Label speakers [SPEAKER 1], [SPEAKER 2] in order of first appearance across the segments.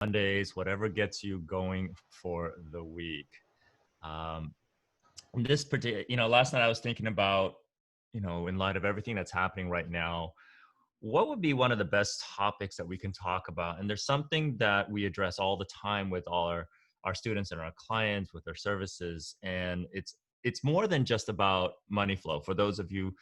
[SPEAKER 1] Mondays, whatever gets you going for the week. Um, this particular, last night I was thinking about, in light of everything that's happening right now, what would be one of the best topics that we can talk about? And there's something that we address all the time with all our students and our clients with their services. And it's more than just about money flow. For those of you,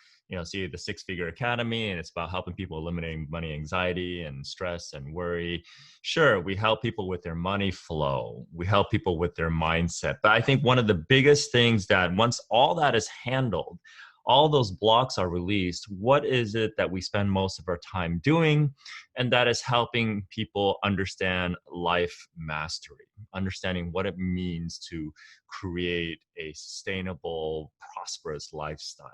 [SPEAKER 1] see the Six Figure Academy, and it's about helping people eliminating money anxiety and stress and worry. Sure, we help people with their money flow. We help people with their mindset. But I think one of the biggest things that once all that is handled, all those blocks are released, what is it that we spend most of our time doing? And that is helping people understand life mastery, understanding what it means to create a sustainable, prosperous lifestyle.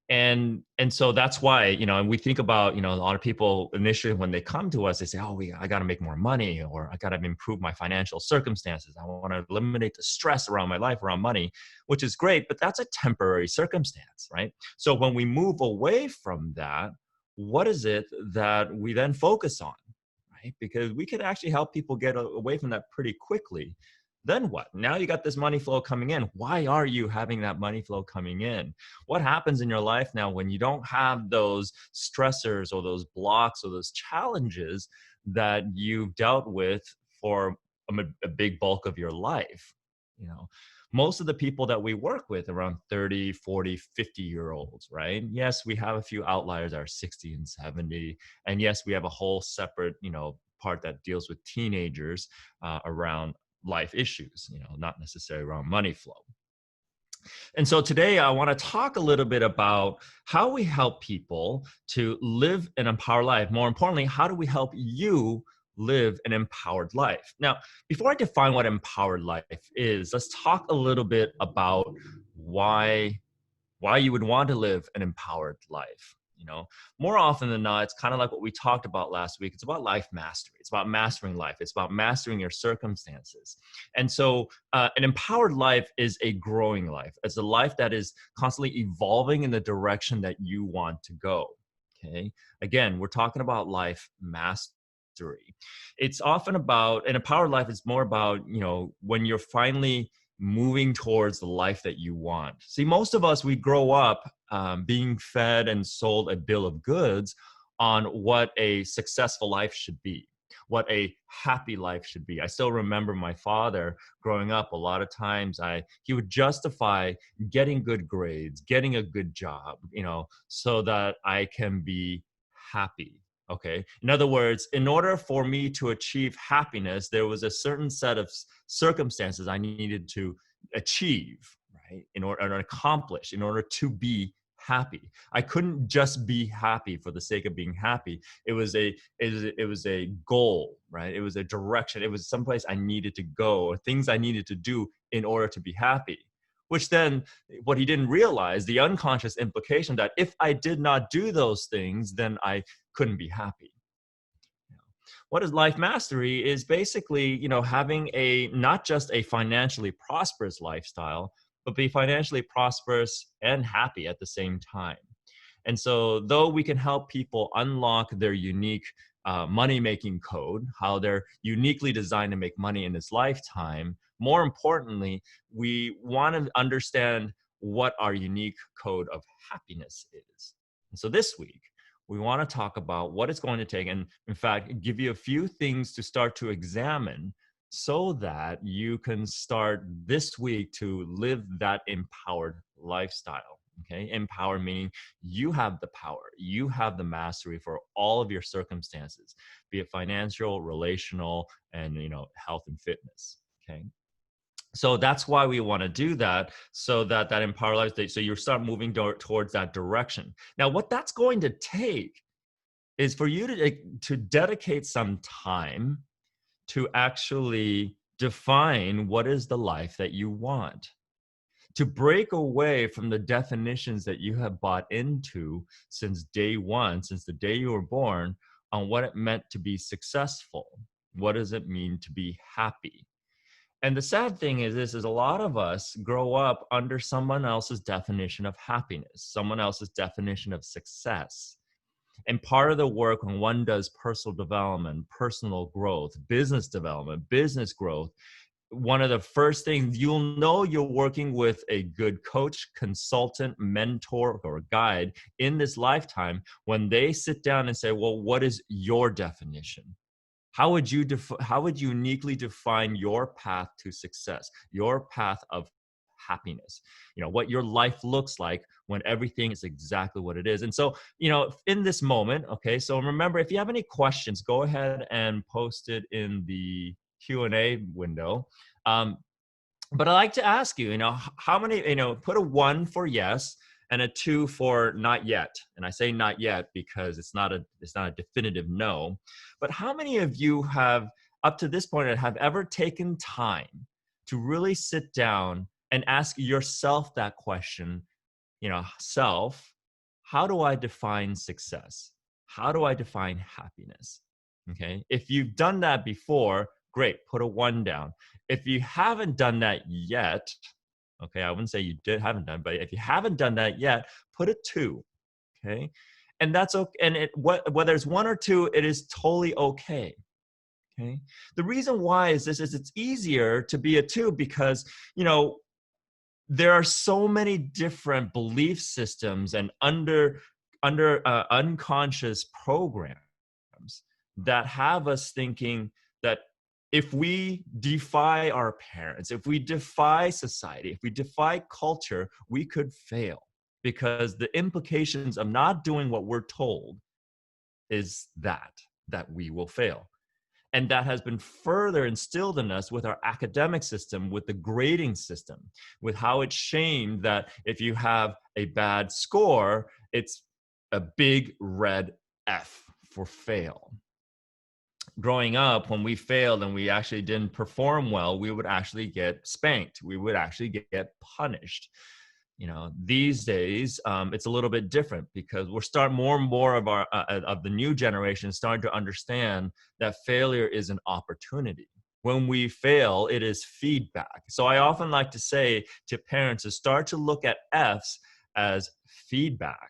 [SPEAKER 1] And so that's why, and we think about, a lot of people initially when they come to us, they say, oh, I got to make more money, or I got to improve my financial circumstances. I want to eliminate the stress around my life around money, which is great, but that's a temporary circumstance, right? So when we move away from that, what is it that we then focus on, right? Because we can actually help people get away from that pretty quickly. Then what? Now you got this money flow coming in. Why are you having that money flow coming in? What happens in your life now when you don't have those stressors or those blocks or those challenges that you've dealt with for a big bulk of your life? Most of the people that we work with around 30, 40, 50-year-olds, right? Yes, we have a few outliers that are 60 and 70. And yes, we have a whole separate, part that deals with teenagers around life issues, not necessarily around money flow. And so today I want to talk a little bit about how we help people to live an empowered life. More importantly, how do we help you live an empowered life? Now, before I define what empowered life is, let's talk a little bit about why you would want to live an empowered life. More often than not, it's kind of like what we talked about last week. It's about life mastery. It's about mastering life. It's about mastering your circumstances. And so an empowered life is a growing life. It's a life that is constantly evolving in the direction that you want to go. Okay. Again, we're talking about life mastery. It's often about an empowered life is more about, when you're finally moving towards the life that you want. See, most of us, we grow up being fed and sold a bill of goods on what a successful life should be, what a happy life should be. I still remember my father growing up. A lot of times he would justify getting good grades, getting a good job, so that I can be happy. Okay. In other words, in order for me to achieve happiness, there was a certain set of circumstances I needed to achieve, right? In order to accomplish, in order to be happy. I couldn't just be happy for the sake of being happy. It was a goal, right? It was a direction. It was someplace I needed to go, or things I needed to do in order to be happy. Which then, what he didn't realize, the unconscious implication that if I did not do those things, then I couldn't be happy. What is life mastery is basically, having not just a financially prosperous lifestyle, but be financially prosperous and happy at the same time. And so though we can help people unlock their unique money-making code, how they're uniquely designed to make money in this lifetime, more importantly, we want to understand what our unique code of happiness is. And so this week, we want to talk about what it's going to take, and in fact, give you a few things to start to examine so that you can start this week to live that empowered lifestyle. Okay, empower meaning you have the power, you have the mastery for all of your circumstances, be it financial, relational, and health and fitness. Okay. So that's why we want to do that, so that empowered life, so you start moving towards that direction. Now, what that's going to take is for you to dedicate some time to actually define what is the life that you want, to break away from the definitions that you have bought into since day one, since the day you were born, on what it meant to be successful. What does it mean to be happy? And the sad thing is a lot of us grow up under someone else's definition of happiness, someone else's definition of success. And part of the work when one does personal development, personal growth, business development, business growth, one of the first things you'll know you're working with a good coach, consultant, mentor, or guide in this lifetime when they sit down and say, well, what is your definition? How would you uniquely define your path to success, your path of happiness? What your life looks like when everything is exactly what it is. And so, in this moment, okay, so remember, if you have any questions, go ahead and post it in the Q&A window. But I like to ask you, how many, put a 1 for yes and a 2 for not yet. And I say not yet because it's not a definitive no. But how many of you have, up to this point, have ever taken time to really sit down and ask yourself that question, self, how do I define success? How do I define happiness? Okay. If you've done that before, great, put a 1 down. If you haven't done that yet, okay, I wouldn't say you haven't done, but if you haven't done that yet, put a 2. Okay. And that's okay. And whether it's 1 or 2, it is totally okay. Okay. The reason why is it's easier to be a 2 because, there are so many different belief systems and unconscious programs that have us thinking that if we defy our parents, if we defy society, if we defy culture, we could fail, because the implications of not doing what we're told is that we will fail. And that has been further instilled in us with our academic system, with the grading system, with how it's shamed that if you have a bad score, it's a big red F for fail. Growing up, when we failed and we actually didn't perform well, we would actually get spanked. We would actually get punished. These days, it's a little bit different because we're starting more and more of the new generation starting to understand that failure is an opportunity. When we fail, it is feedback. So I often like to say to parents to start to look at Fs as feedback,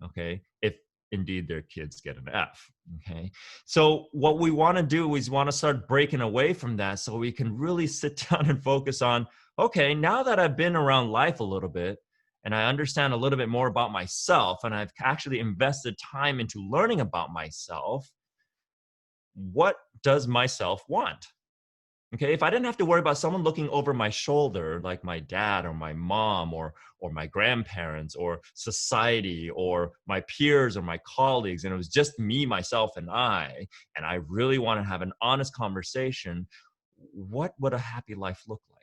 [SPEAKER 1] okay, if indeed their kids get an F, okay? So what we want to do is want to start breaking away from that so we can really sit down and focus on, okay, now that I've been around life a little bit and I understand a little bit more about myself and I've actually invested time into learning about myself, what does myself want? Okay, if I didn't have to worry about someone looking over my shoulder, like my dad or my mom or my grandparents or society or my peers or my colleagues, and it was just me, myself, and I really want to have an honest conversation, what would a happy life look like?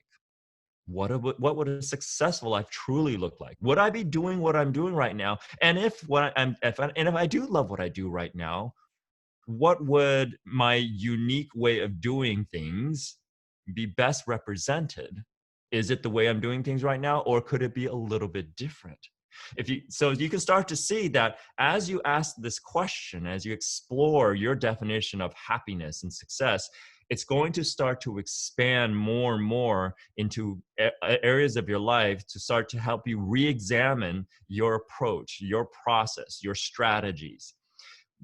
[SPEAKER 1] What would a successful life truly look like? Would I be doing what I'm doing right now? And if I do love what I do right now, what would my unique way of doing things be best represented? Is it the way I'm doing things right now, or could it be a little bit different? So you can start to see that as you ask this question, as you explore your definition of happiness and success, it's going to start to expand more and more into areas of your life to start to help you re-examine your approach, your process, your strategies.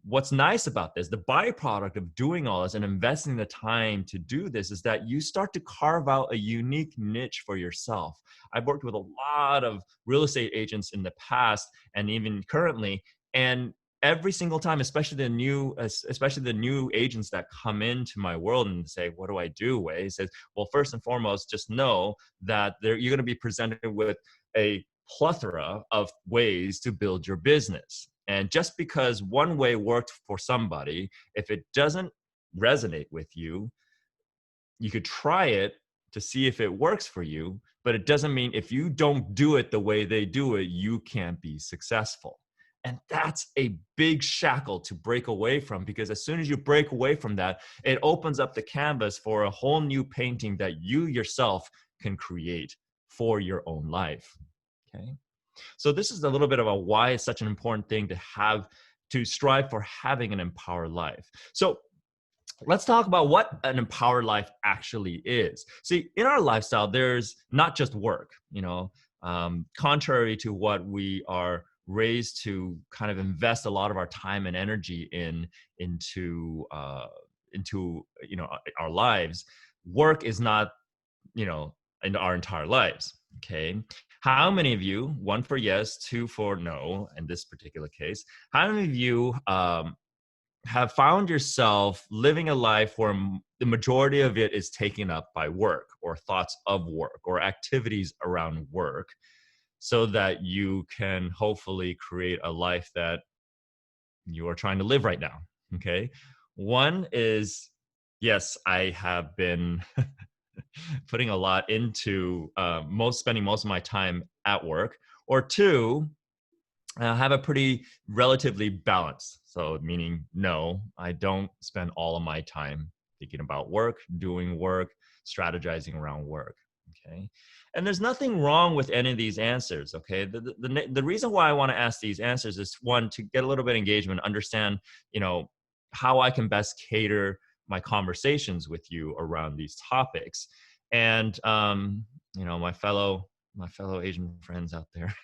[SPEAKER 1] What's nice about this, the byproduct of doing all this and investing the time to do this, is that you start to carve out a unique niche for yourself. I've worked with a lot of real estate agents in the past and even currently, and every single time, especially the new agents that come into my world and say, what do I do? Wei says, well, first and foremost, just know that you're going to be presented with a plethora of ways to build your business. And just because one way worked for somebody, if it doesn't resonate with you, you could try it to see if it works for you, but it doesn't mean if you don't do it the way they do it, you can't be successful. And that's a big shackle to break away from, because as soon as you break away from that, it opens up the canvas for a whole new painting that you yourself can create for your own life. Okay. So this is a little bit of a why it's such an important thing to strive for having an empowered life. So let's talk about what an empowered life actually is. See, in our lifestyle, there's not just work, contrary to what we are raised to kind of invest a lot of our time and energy into our lives. Work is not, in our entire lives. Okay. How many of you, one for yes, two for no, in this particular case, how many of you have found yourself living a life where the majority of it is taken up by work or thoughts of work or activities around work, so that you can hopefully create a life that you are trying to live right now? Okay. One is, yes, I have been putting a lot into spending most of my time at work. Or two, have a pretty relatively balanced. So meaning, no, I don't spend all of my time thinking about work, doing work, strategizing around work. Okay. And there's nothing wrong with any of these answers. Okay. The reason why I want to ask these answers is, one, to get a little bit of engagement, understand, how I can best cater my conversations with you around these topics. And, my fellow Asian friends out there,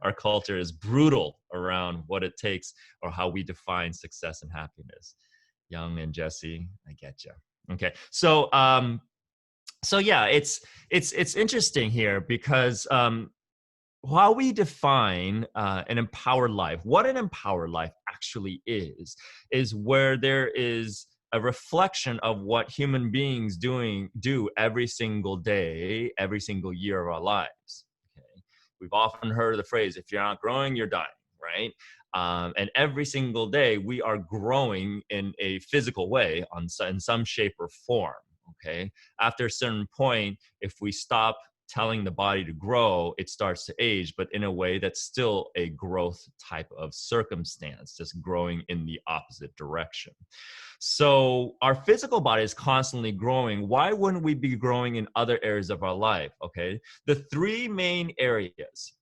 [SPEAKER 1] our culture is brutal around what it takes or how we define success and happiness. Young and Jesse, I get you. Okay, so yeah, it's interesting here because while we define an empowered life, what an empowered life actually is where there is a reflection of what human beings do every single day, every single year of our lives. Okay, we've often heard the phrase, "If you're not growing, you're dying," right? And every single day we are growing in a physical way, in some shape or form. Okay, after a certain point, if we stop telling the body to grow, it starts to age, but in a way that's still a growth type of circumstance, just growing in the opposite direction. So our physical body is constantly growing. Why wouldn't we be growing in other areas of our life? Okay, the three main areas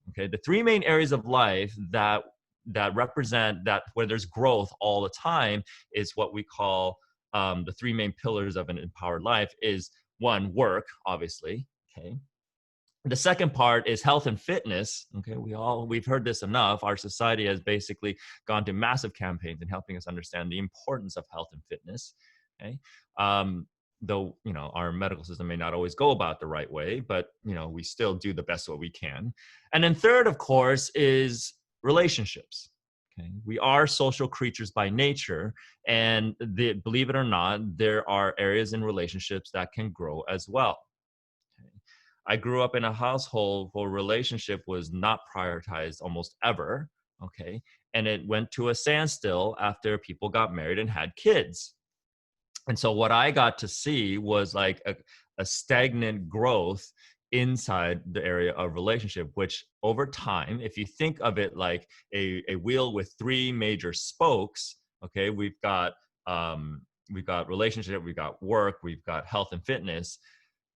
[SPEAKER 1] of life that represent that where there's growth all the time is what we call the three main pillars of an empowered life. Is one, work, obviously. Okay, the second part is health and fitness. Okay, we've heard this enough. Our society has basically gone to massive campaigns in helping us understand the importance of health and fitness. Okay, though our medical system may not always go about the right way, but we still do the best what we can. And then third, of course, is relationships. Okay, we are social creatures by nature, and believe it or not, there are areas in relationships that can grow as well. I grew up in a household where relationship was not prioritized almost ever. Okay. And it went to a standstill after people got married and had kids. And so what I got to see was like a stagnant growth inside the area of relationship, which over time, if you think of it like a wheel with three major spokes, okay, we've got relationship, we've got work, we've got health and fitness.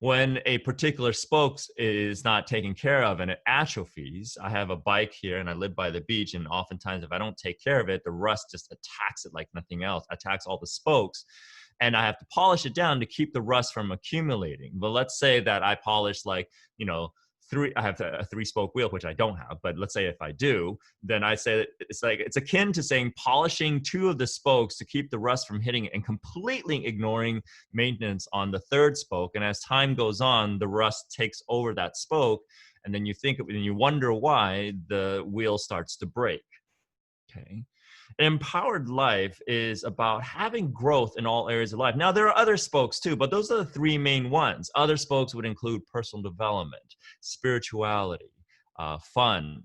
[SPEAKER 1] When a particular spoke is not taken care of and it atrophies, I have a bike here and I live by the beach, and oftentimes if I don't take care of it, the rust just attacks it like nothing else, attacks all the spokes, and I have to polish it down to keep the rust from accumulating. But let's say that I polish I have a three spoke wheel, which I don't have, but let's say if I do, then I say that it's akin to saying polishing two of the spokes to keep the rust from hitting it and completely ignoring maintenance on the third spoke. And as time goes on, the rust takes over that spoke. And then you think of it and you wonder why the wheel starts to break. Okay. An empowered life is about having growth in all areas of life. Now, there are other spokes too, but those are the three main ones. Other spokes would include personal development, spirituality, fun,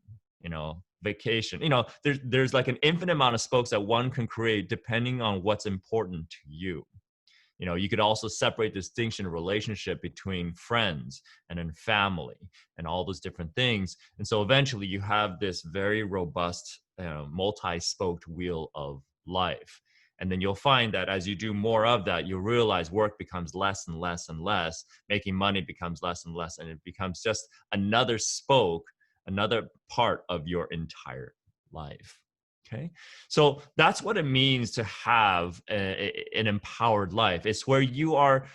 [SPEAKER 1] vacation. There's like an infinite amount of spokes that one can create depending on what's important to you. You could also separate distinction relationship between friends and in family and all those different things. And so eventually you have this very robust multi-spoked wheel of life. And then you'll find that as you do more of that, you'll realize work becomes less and less and less, making money becomes less and less, and it becomes just another spoke, another part of your entire life. Okay, so that's what it means to have an empowered life. It's where you are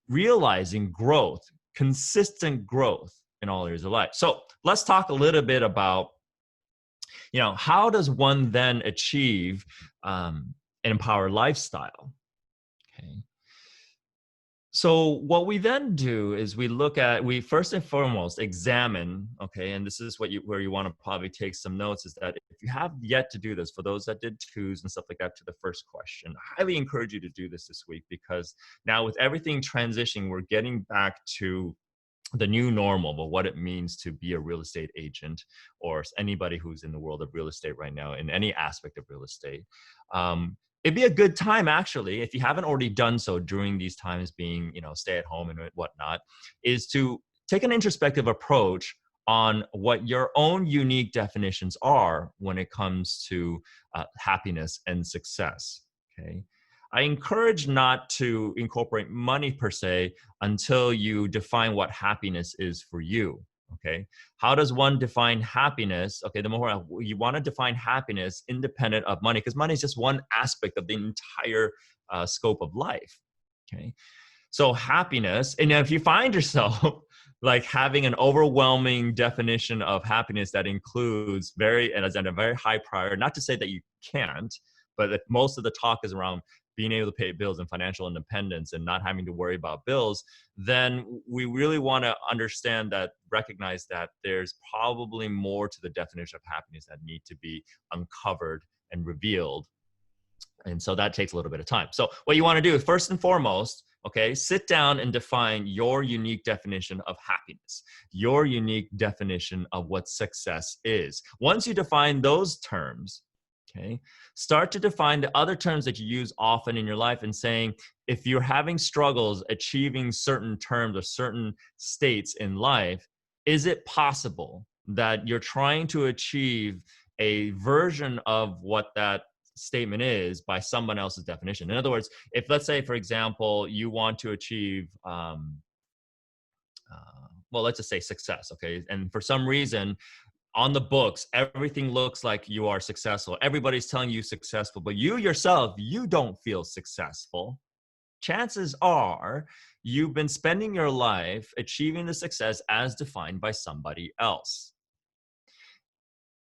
[SPEAKER 1] realizing growth, consistent growth in all areas of life. So let's talk a little bit about How does one then achieve an empowered lifestyle? Okay. So what we then do is we first and foremost examine, okay, and this is where you want to probably take some notes, is that if you have yet to do this, for those that did twos and stuff like that to the first question, I highly encourage you to do this week, because now with everything transitioning, we're getting back to the new normal, but what it means to be a real estate agent, or anybody who's in the world of real estate right now, in any aspect of real estate. It'd be a good time, actually, if you haven't already done so during these times, being, stay at home and whatnot, is to take an introspective approach on what your own unique definitions are when it comes to happiness and success. Okay. I encourage not to incorporate money per se until you define what happiness is for you. Okay. How does one define happiness? Okay. The more you want to define happiness independent of money, because money is just one aspect of the entire scope of life. Okay. So happiness, and if you find yourself like having an overwhelming definition of happiness that includes and as in a very high priority, not to say that you can't, but that most of the talk is around being able to pay bills and financial independence and not having to worry about bills, then we really want to recognize that there's probably more to the definition of happiness that need to be uncovered and revealed. And so that takes a little bit of time. So what you want to do is, first and foremost, okay, sit down and define your unique definition of happiness, your unique definition of what success is. Once you define those terms, okay, start to define the other terms that you use often in your life, and saying, if you're having struggles achieving certain terms or certain states in life, is it possible that you're trying to achieve a version of what that statement is by someone else's definition? In other words, if, let's say, for example, you want to achieve, well, let's just say success, okay? And for some reason, on the books, everything looks like you are successful. Everybody's telling you successful, but you yourself, you don't feel successful. Chances are you've been spending your life achieving the success as defined by somebody else.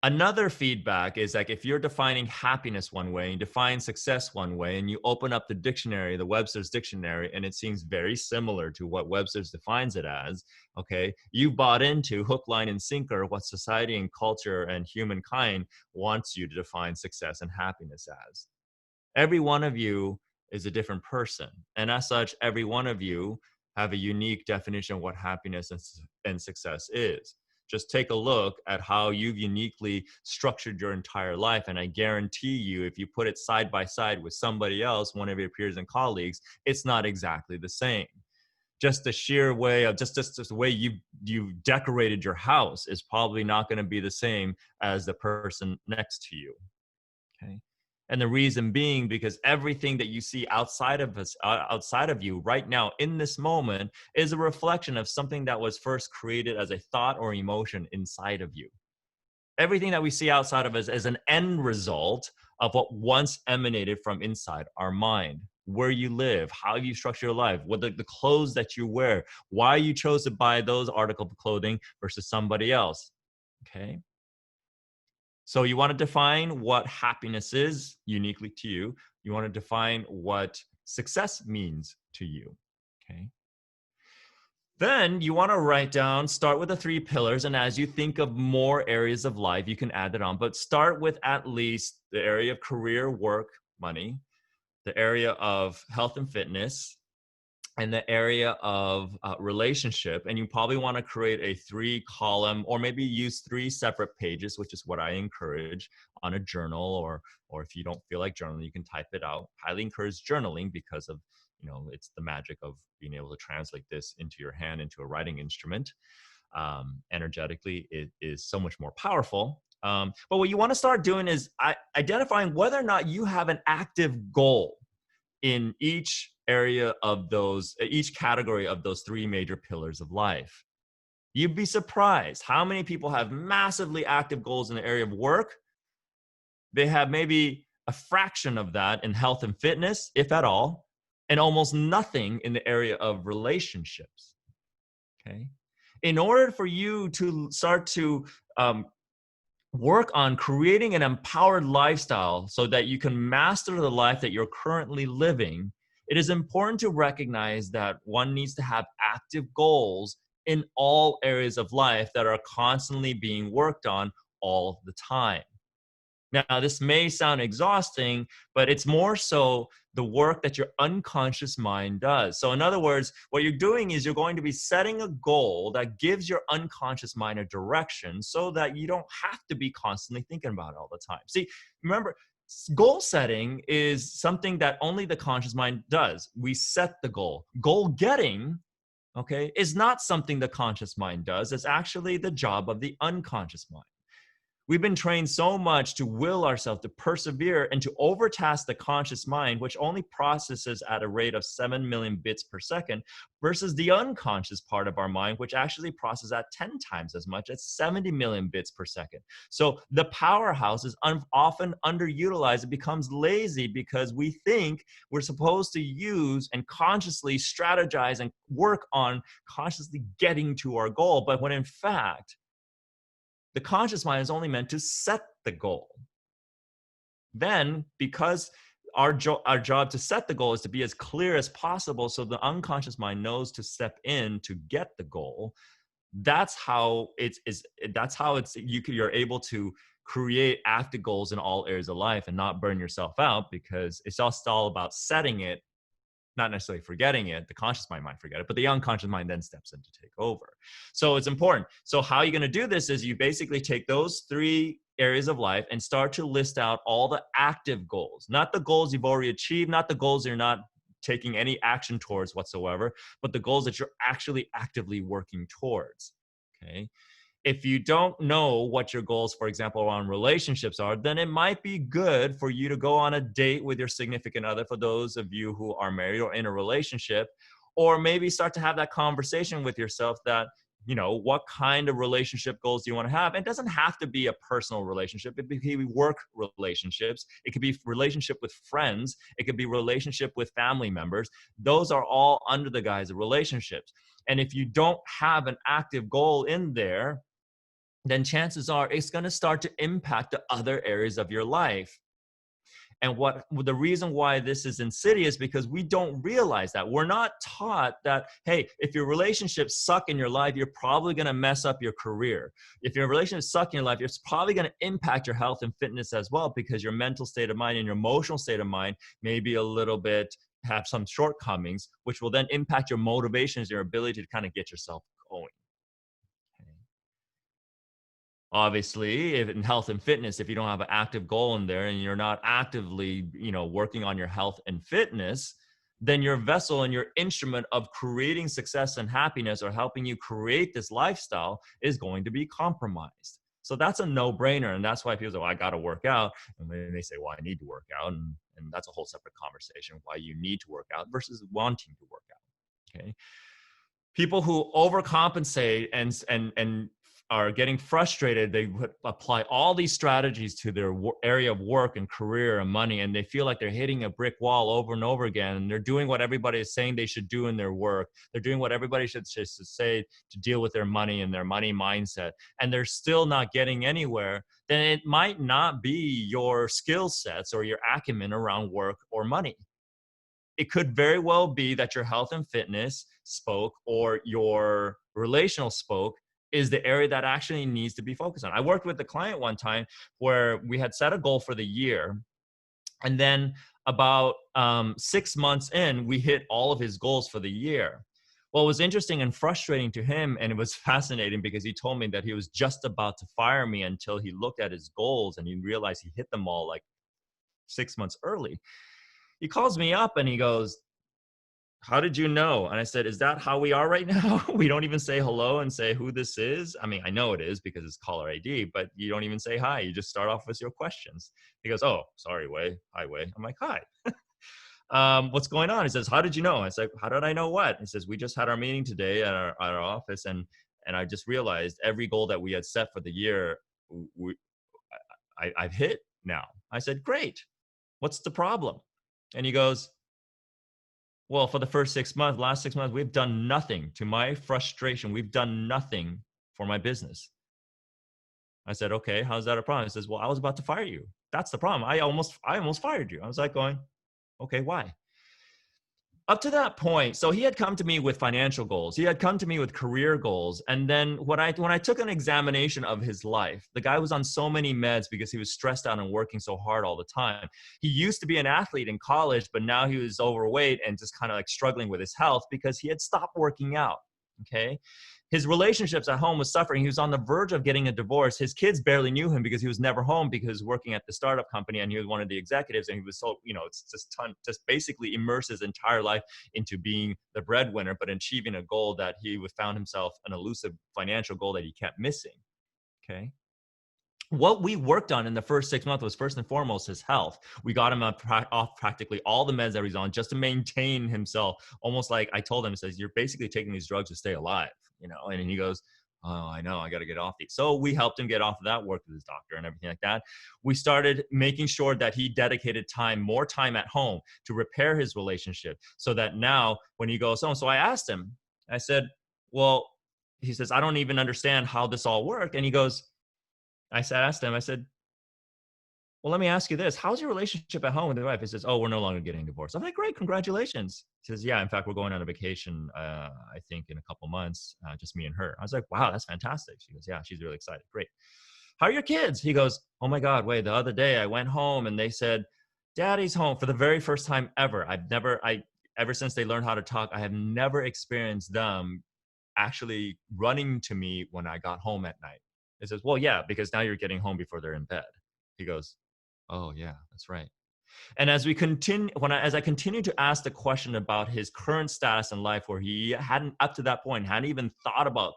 [SPEAKER 1] Another feedback is, like, if you're defining happiness one way and define success one way, and you open up the dictionary, the Webster's dictionary, and it seems very similar to what Webster's defines it as, okay, you bought into hook, line, and sinker what society and culture and humankind wants you to define success and happiness as. Every one of you is a different person. And as such, every one of you have a unique definition of what happiness and success is. Just take a look at how you've uniquely structured your entire life. And I guarantee you, if you put it side by side with somebody else, one of your peers and colleagues, it's not exactly the same. Just the sheer way of just the way you've decorated your house is probably not going to be the same as the person next to you. Okay. And the reason being, because everything that you see outside of you right now in this moment is a reflection of something that was first created as a thought or emotion inside of you. Everything that we see outside of us is an end result of what once emanated from inside our mind. Where you live, how you structure your life, what the clothes that you wear, why you chose to buy those articles of clothing versus somebody else. Okay. So you want to define what happiness is uniquely to you. You want to define what success means to you. Okay. Then you want to start with the 3 pillars. And as you think of more areas of life, you can add that on. But start with at least the area of career, work, money, the area of health and fitness, and the area of relationship. And you probably want to create a 3-column, or maybe use 3 separate pages, which is what I encourage on a journal, or if you don't feel like journaling, you can type it out. Highly encourage journaling, because of, it's the magic of being able to translate this into your hand, into a writing instrument. Energetically, it is so much more powerful. But what you want to start doing is identifying whether or not you have an active goal in each category of those 3 major pillars of life. You'd be surprised how many people have massively active goals in the area of work. They have maybe a fraction of that in health and fitness, if at all, and almost nothing in the area of relationships. Okay. In order for you to start to work on creating an empowered lifestyle so that you can master the life that you're currently living, it is important to recognize that one needs to have active goals in all areas of life that are constantly being worked on all the time. Now, this may sound exhausting, but it's more so the work that your unconscious mind does. So, in other words, what you're doing is you're going to be setting a goal that gives your unconscious mind a direction so that you don't have to be constantly thinking about it all the time. See, remember, goal setting is something that only the conscious mind does. We set the goal. Goal getting, okay, is not something the conscious mind does. It's actually the job of the unconscious mind. We've been trained so much to will ourselves to persevere and to overtask the conscious mind, which only processes at a rate of 7 million bits per second, versus the unconscious part of our mind, which actually processes at 10 times as much at 70 million bits per second. So the powerhouse is often underutilized. It becomes lazy because we think we're supposed to use and consciously strategize and work on consciously getting to our goal. But when in fact, the conscious mind is only meant to set the goal. Then, because our job to set the goal is to be as clear as possible so the unconscious mind knows to step in to get the goal, that's how you're able to create active goals in all areas of life and not burn yourself out, because it's just all about setting it, not necessarily forgetting it. The conscious mind might forget it, but the unconscious mind then steps in to take over. So it's important. So how you're going to do this is you basically take those three areas of life and start to list out all the active goals, not the goals you've already achieved, not the goals you're not taking any action towards whatsoever, but the goals that you're actually actively working towards. Okay. If you don't know what your goals, for example, around relationships are, then it might be good for you to go on a date with your significant other, for those of you who are married or in a relationship, or maybe start to have that conversation with yourself that, what kind of relationship goals do you want to have? It doesn't have to be a personal relationship. It could be work relationships. It could be relationship with friends. It could be relationship with family members. Those are all under the guise of relationships. And if you don't have an active goal in there, then chances are it's going to start to impact the other areas of your life. And the reason why this is insidious, because we don't realize that. We're not taught that, hey, if your relationships suck in your life, you're probably going to mess up your career. If your relationships suck in your life, it's probably going to impact your health and fitness as well, because your mental state of mind and your emotional state of mind may be a little bit, have some shortcomings, which will then impact your motivations, your ability to kind of get yourself going. Obviously, if in health and fitness, if you don't have an active goal in there and you're not actively, working on your health and fitness, then your vessel and your instrument of creating success and happiness, or helping you create this lifestyle, is going to be compromised. So that's a no-brainer. And that's why people say, well, I got to work out. And then they say, well, I need to work out. And that's a whole separate conversation, why you need to work out versus wanting to work out. Okay. People who overcompensate and are getting frustrated, they would apply all these strategies to their area of work and career and money, and they feel like they're hitting a brick wall over and over again, and they're doing what everybody is saying they should do in their work. They're doing what everybody should say to deal with their money and their money mindset, and they're still not getting anywhere. Then it might not be your skill sets or your acumen around work or money. It could very well be that your health and fitness spoke, or your relational spoke, is the area that actually needs to be focused on. I worked with a client one time where we had set a goal for the year. And then about 6 months in, we hit all of his goals for the year. Well, it was interesting and frustrating to him. And it was fascinating because he told me that he was just about to fire me until he looked at his goals and he realized he hit them all like 6 months early. He calls me up and he goes, how did you know? And I said, is that how we are right now? We don't even say hello and say who this is. I mean, I know it is because it's caller ID, but you don't even say hi. You just start off with your questions. He goes, oh, sorry, Wei. Hi, Wei. I'm like, hi. What's going on? He says, how did you know? I said, how did I know what? He says, we just had our meeting today at our office, and I just realized every goal that we had set for the year, I've hit now. I said, great. What's the problem? And he goes, well, for the last 6 months, we've done nothing. To my frustration, we've done nothing for my business. I said, okay, how's that a problem? He says, well, I was about to fire you. That's the problem. I almost fired you. I was like going, okay, why? Up to that point, so he had come to me with financial goals. He had come to me with career goals. And then when I took an examination of his life, the guy was on so many meds because he was stressed out and working so hard all the time. He used to be an athlete in college, but now he was overweight and just kind of like struggling with his health because he had stopped working out. Okay. His relationships at home was suffering. He was on the verge of getting a divorce. His kids barely knew him because he was never home because he was working at the startup company and he was one of the executives. And he was so, it's just basically immersed his entire life into being the breadwinner, but achieving a goal that he found himself an elusive financial goal that he kept missing. Okay. What we worked on in the first 6 months was first and foremost his health. We got him off practically all the meds that he's on just to maintain himself. Almost like I told him, he says, you're basically taking these drugs to stay alive, and he goes, oh, I know, I got to get off these. So we helped him get off of that, worked with his doctor and everything like that. We started making sure that he dedicated more time at home to repair his relationship so that now when he goes home. So I asked him, I said, well, he says, I don't even understand how this all worked. And he goes, asked him, I said, well, let me ask you this. How's your relationship at home with your wife? He says, oh, we're no longer getting divorced. I'm like, great, congratulations. He says, yeah, in fact, we're going on a vacation, I think in a couple months, just me and her. I was like, wow, that's fantastic. She goes, yeah, she's really excited. Great. How are your kids? He goes, oh my God, wait, the other day I went home and they said, Daddy's home for the very first time ever. Ever since they learned how to talk, I have never experienced them actually running to me when I got home at night. He says, well, yeah, because now you're getting home before they're in bed. He goes, oh yeah, that's right. And as we continue, as I continue to ask the question about his current status in life, where he hadn't up to that point hadn't even thought about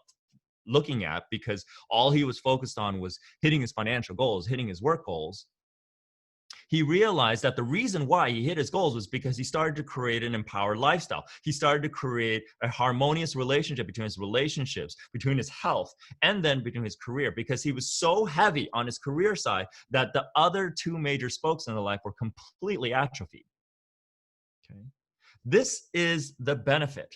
[SPEAKER 1] looking at, because all he was focused on was hitting his financial goals, hitting his work goals, he realized that the reason why he hit his goals was because he started to create an empowered lifestyle. He started to create a harmonious relationship between his relationships, between his health, and then between his career, because he was so heavy on his career side that the other two major spokes in the life were completely atrophied. Okay. This is the benefit.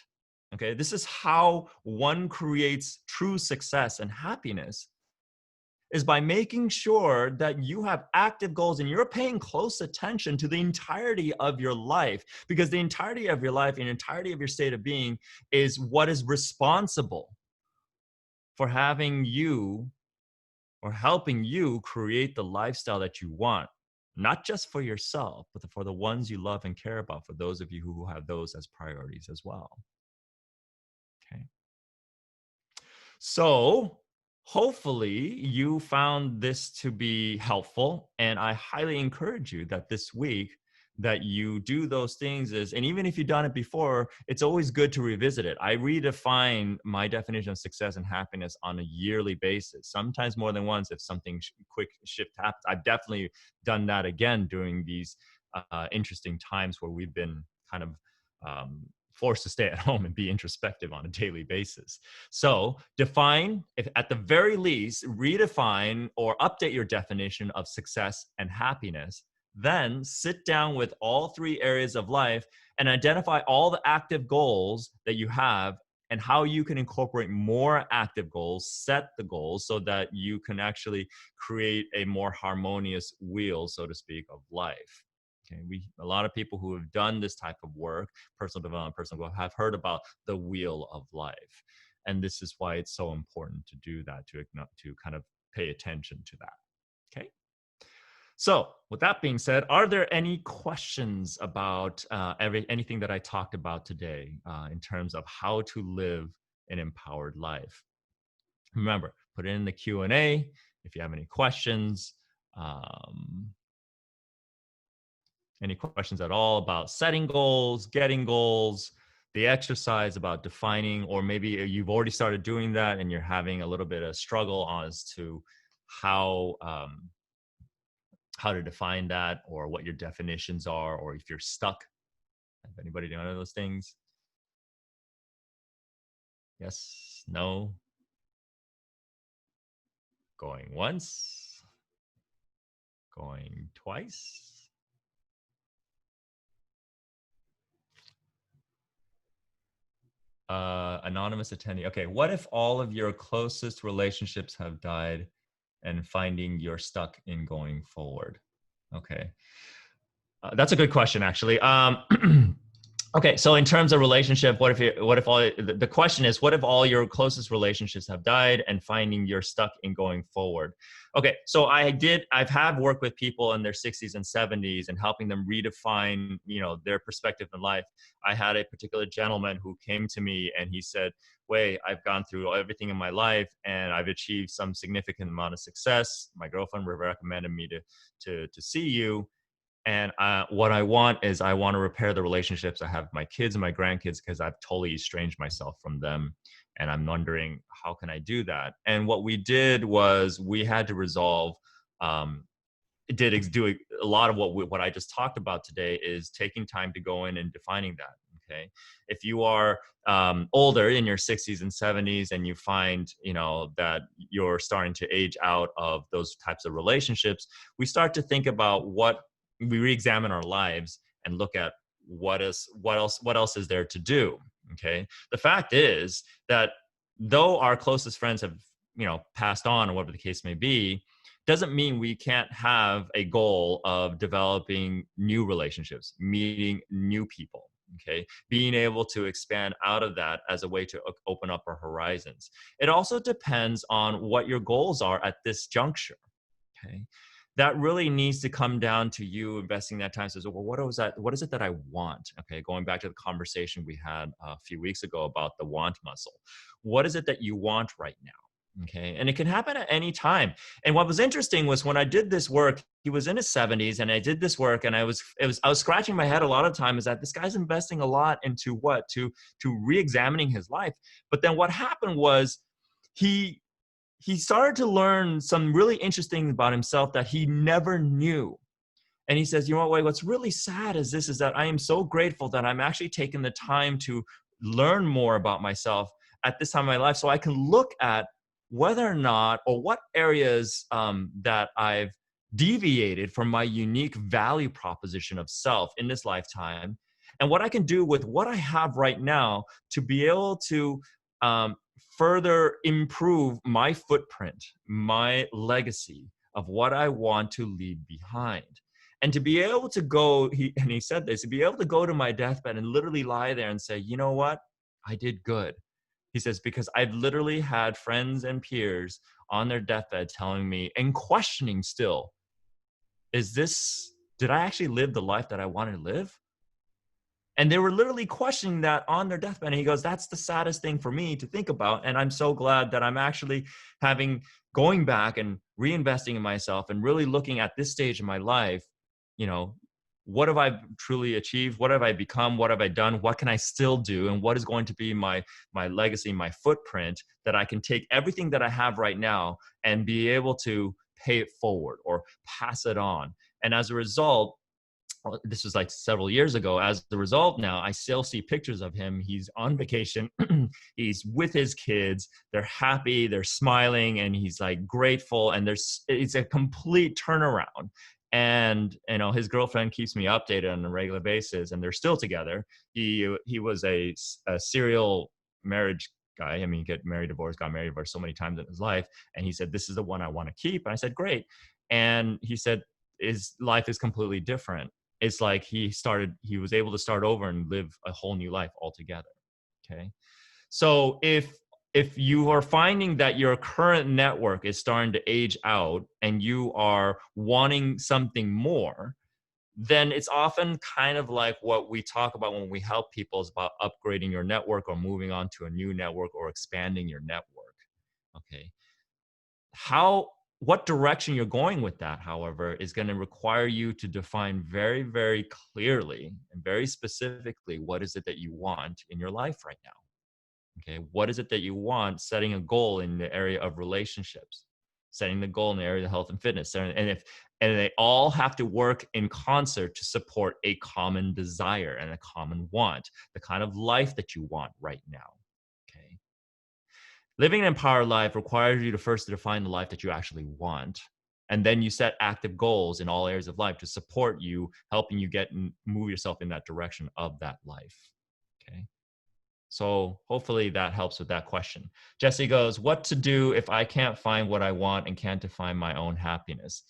[SPEAKER 1] Okay. This is how one creates true success and happiness, is by making sure that you have active goals and you're paying close attention to the entirety of your life, because the entirety of your life and entirety of your state of being is what is responsible for having you or helping you create the lifestyle that you want, not just for yourself, but for the ones you love and care about, for those of you who have those as priorities as well. Okay. So hopefully you found this to be helpful, and I highly encourage you that this week that you do those things and even if you've done it before, it's always good to revisit it. I redefine my definition of success and happiness on a yearly basis, sometimes more than once if something quick shift happens. I've definitely done that again during these interesting times where we've been kind of forced to stay at home and be introspective on a daily basis. So define, if at the very least, redefine or update your definition of success and happiness. Then sit down with all three areas of life and identify all the active goals that you have and how you can incorporate more active goals, set the goals so that you can actually create a more harmonious wheel, so to speak, of life. Okay, a lot of people who have done this type of work, personal development, personal growth, have heard about the wheel of life, and this is why it's so important to do that, to kind of pay attention to that. Okay. So, with that being said, are there any questions about anything that I talked about today in terms of how to live an empowered life? Remember, put it in the Q&A if you have any questions. Any questions at all about setting goals, getting goals, the exercise about defining, or maybe you've already started doing that and you're having a little bit of struggle as to how to define that, or what your definitions are, or if you're stuck. Have anybody done those things? Yes, no, going once, going twice. Anonymous attendee. Okay, what if all of your closest relationships have died and finding you're stuck in going forward? Okay. That's a good question, actually. Okay, so in terms of relationship, what if all the question is, what if all your closest relationships have died and finding you're stuck in going forward? Okay, so I've had worked with people in their 60s and 70s and helping them redefine, their perspective in life. I had a particular gentleman who came to me and he said, "Wei, I've gone through everything in my life and I've achieved some significant amount of success. My girlfriend recommended me to see you. And what I want is I want to repair the relationships I have with my kids and my grandkids because I've totally estranged myself from them. And I'm wondering, how can I do that?" And what we did was we had to resolve, um, do a lot of what I just talked about today is taking time to go in and defining that. Okay. If you are older in your 60s and 70s and you find, that you're starting to age out of those types of relationships, we start to think about we re-examine our lives and look at what else is there to do. Okay. The fact is that though our closest friends have, passed on or whatever the case may be, doesn't mean we can't have a goal of developing new relationships, meeting new people, okay? Being able to expand out of that as a way to open up our horizons. It also depends on what your goals are at this juncture, okay? That really needs to come down to you investing that time. Says, well, what is it that I want? Okay, going back to the conversation we had a few weeks ago about the want muscle. What is it that you want right now? Okay. And it can happen at any time. And what was interesting was when I did this work, he was in his 70s and I did this work and I was scratching my head a lot of time, is that this guy's investing a lot into to re-examining his life. But then what happened was he started to learn some really interesting about himself that he never knew. And he says, Wei, what's really sad is that I am so grateful that I'm actually taking the time to learn more about myself at this time of my life so I can look at whether or not, or what areas that I've deviated from my unique value proposition of self in this lifetime, and what I can do with what I have right now to be able to um, further improve my footprint, my legacy of what I want to leave behind. And to be able to go, he said this, to be able to go to my deathbed and literally lie there and say, you know what? I did good. He says, because I've literally had friends and peers on their deathbed telling me and questioning still, did I actually live the life that I wanted to live? And they were literally questioning that on their deathbed. And he goes, that's the saddest thing for me to think about. And I'm so glad that I'm actually going back and reinvesting in myself and really looking at this stage of my life, you know, what have I truly achieved? What have I become? What have I done? What can I still do? And what is going to be my legacy, my footprint, that I can take everything that I have right now and be able to pay it forward or pass it on. And as a result, this was like several years ago. As the result, now I still see pictures of him. He's on vacation. He's with his kids. They're happy. They're smiling, and he's like grateful. And it's a complete turnaround. And his girlfriend keeps me updated on a regular basis, and they're still together. He was a serial marriage guy. I mean, got married, divorced so many times in his life. And he said, "This is the one I want to keep." And I said, "Great." And he said, his life is completely different. It's like he was able to start over and live a whole new life altogether. Okay. So if you are finding that your current network is starting to age out and you are wanting something more, then it's often kind of like what we talk about when we help people, is about upgrading your network or moving on to a new network or expanding your network. Okay. What direction you're going with that, however, is going to require you to define very, very clearly and very specifically what is it that you want in your life right now. Okay, what is it that you want? Setting a goal in the area of relationships, setting the goal in the area of health and fitness, and they all have to work in concert to support a common desire and a common want, the kind of life that you want right now. Okay. Living an empowered life requires you to first define the life that you actually want. And then you set active goals in all areas of life to support you, helping you move yourself in that direction of that life. Okay. So hopefully that helps with that question. Jesse goes, what to do if I can't find what I want and can't define my own happiness?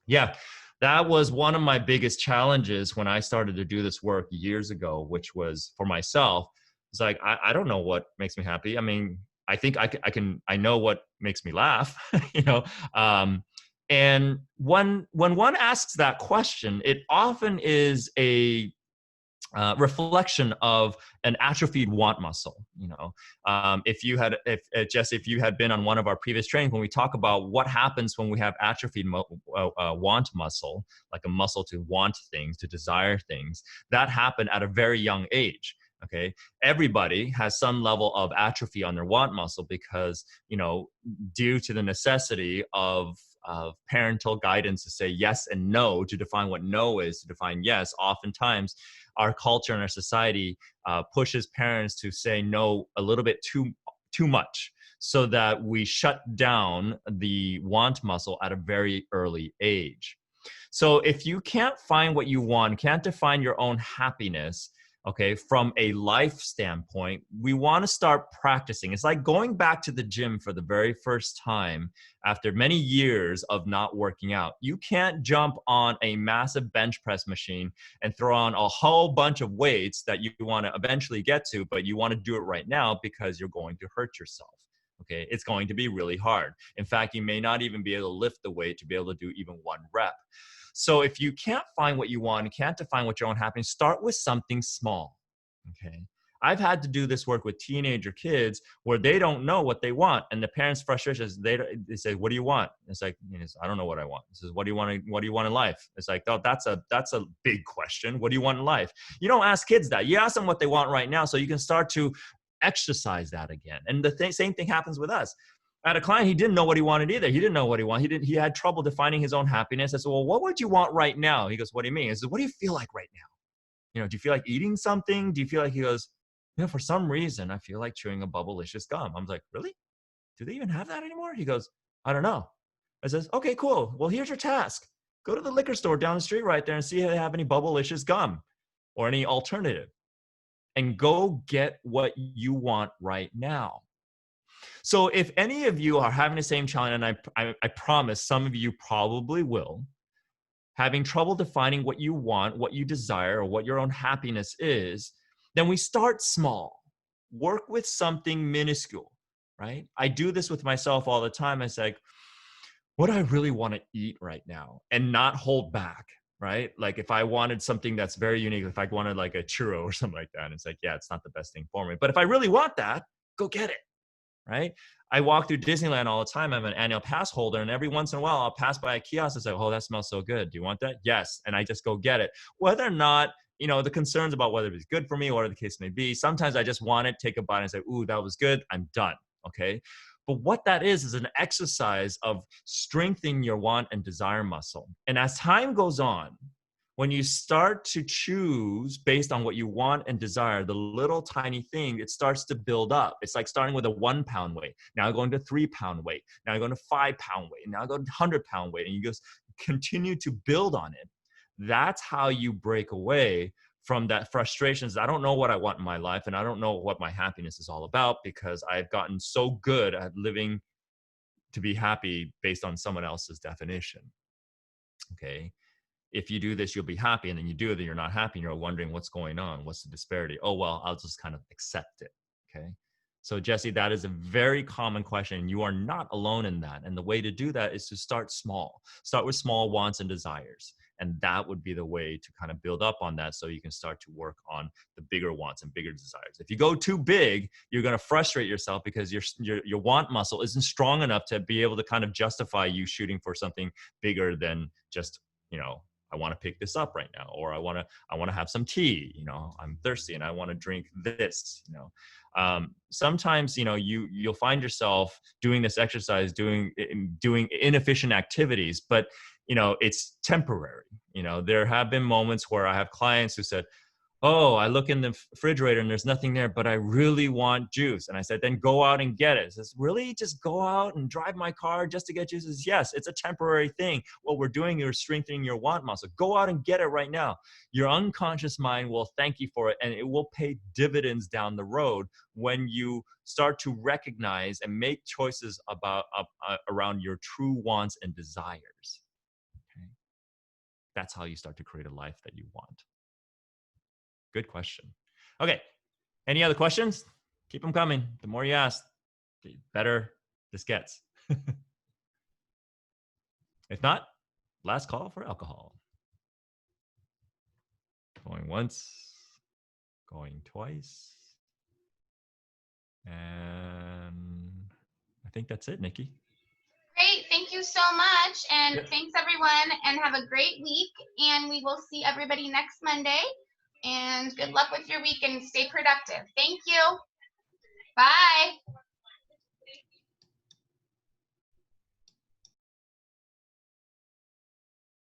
[SPEAKER 1] Yeah, that was one of my biggest challenges when I started to do this work years ago, which was for myself. It's like, I don't know what makes me happy. I mean, I think I know what makes me laugh, you know? And when one asks that question, it often is a reflection of an atrophied want muscle. You know, if Jesse, if you had been on one of our previous trainings, when we talk about what happens when we have atrophied want muscle, like a muscle to want things, to desire things, that happened at a very young age. Okay, everybody has some level of atrophy on their want muscle because, you know, due to the necessity of parental guidance to say yes and no, to define what no is, to define yes. Oftentimes, our culture and our society pushes parents to say no a little bit too much, so that we shut down the want muscle at a very early age. So if you can't find what you want, can't define your own happiness, okay, from a life standpoint, we want to start practicing. It's like going back to the gym for the very first time after many years of not working out. You can't jump on a massive bench press machine and throw on a whole bunch of weights that you want to eventually get to, but you want to do it right now because you're going to hurt yourself. Okay, it's going to be really hard. In fact, you may not even be able to lift the weight to be able to do even one rep. So if you can't find what you want, can't define what your own happiness, start with something small. Okay. I've had to do this work with teenager kids where they don't know what they want, and the parents' frustration is they say, "What do you want?" It's like, I don't know what I want. It says, "What do you want? What do you want in life?" It's like, oh, that's a big question. What do you want in life? You don't ask kids that. You ask them what they want right now, so you can start to exercise that again. And the same thing happens with us. I had a client, he didn't know what he wanted either. He didn't know what he wanted. He had trouble defining his own happiness. I said, well, what would you want right now? He goes, what do you mean? I said, what do you feel like right now? You know, do you feel like eating something? Do you feel like, he goes, you know, for some reason, I feel like chewing a Bubblicious gum. I was like, really? Do they even have that anymore? He goes, I don't know. I says, okay, cool. Well, here's your task. Go to the liquor store down the street right there and see if they have any Bubblicious gum or any alternative, and go get what you want right now. So if any of you are having the same challenge, and I promise some of you probably will, having trouble defining what you want, what you desire, or what your own happiness is, then we start small. Work with something minuscule, right? I do this with myself all the time. I say, what do I really want to eat right now? And not hold back, right? Like if I wanted something that's very unique, if I wanted like a churro or something like that, and it's like, yeah, it's not the best thing for me. But if I really want that, go get it. Right? I walk through Disneyland all the time. I'm an annual pass holder, and every once in a while I'll pass by a kiosk and say, oh, that smells so good. Do you want that? Yes. And I just go get it. Whether or not, you know, the concerns about whether it's good for me or whatever the case may be, sometimes I just want it, take a bite and say, ooh, that was good. I'm done. Okay. But what that is an exercise of strengthening your want and desire muscle. And as time goes on, when you start to choose based on what you want and desire, the little tiny thing, it starts to build up. It's like starting with a 1 pound weight. Now going to 3 pound weight. Now going to 5 pound weight. Now going to 100 pound weight. And you just continue to build on it. That's how you break away from that frustrations. I don't know what I want in my life, and I don't know what my happiness is all about, because I've gotten so good at living to be happy based on someone else's definition. Okay. If you do this, you'll be happy. And then you do it, and you're not happy. And you're wondering what's going on. What's the disparity? Oh, well, I'll just kind of accept it. Okay. So Jesse, that is a very common question. You are not alone in that. And the way to do that is to start small. Start with small wants and desires. And that would be the way to kind of build up on that, so you can start to work on the bigger wants and bigger desires. If you go too big, you're going to frustrate yourself because your want muscle isn't strong enough to be able to kind of justify you shooting for something bigger than just, you know, I want to pick this up right now, or I want to have some tea, you know, I'm thirsty and I want to drink this, you know. Sometimes, you know, you'll find yourself doing this exercise, doing inefficient activities, but, you know, it's temporary. You know, there have been moments where I have clients who said, Oh, I look in the refrigerator and there's nothing there, but I really want juice. And I said, then go out and get it. It says, really? Just go out and drive my car just to get juice? Says, yes, it's a temporary thing. What we're doing is strengthening your want muscle. Go out and get it right now. Your unconscious mind will thank you for it, and it will pay dividends down the road when you start to recognize and make choices around your true wants and desires. Okay? That's how you start to create a life that you want. Good question. Okay. Any other questions? Keep them coming. The more you ask, the better this gets. If not, last call for alcohol. Going once, going twice. And I think that's it, Nikki.
[SPEAKER 2] Great. Thank you so much. And thanks, everyone. And have a great week. And we will see everybody next Monday. And good luck with your week and stay productive. Thank you. Bye.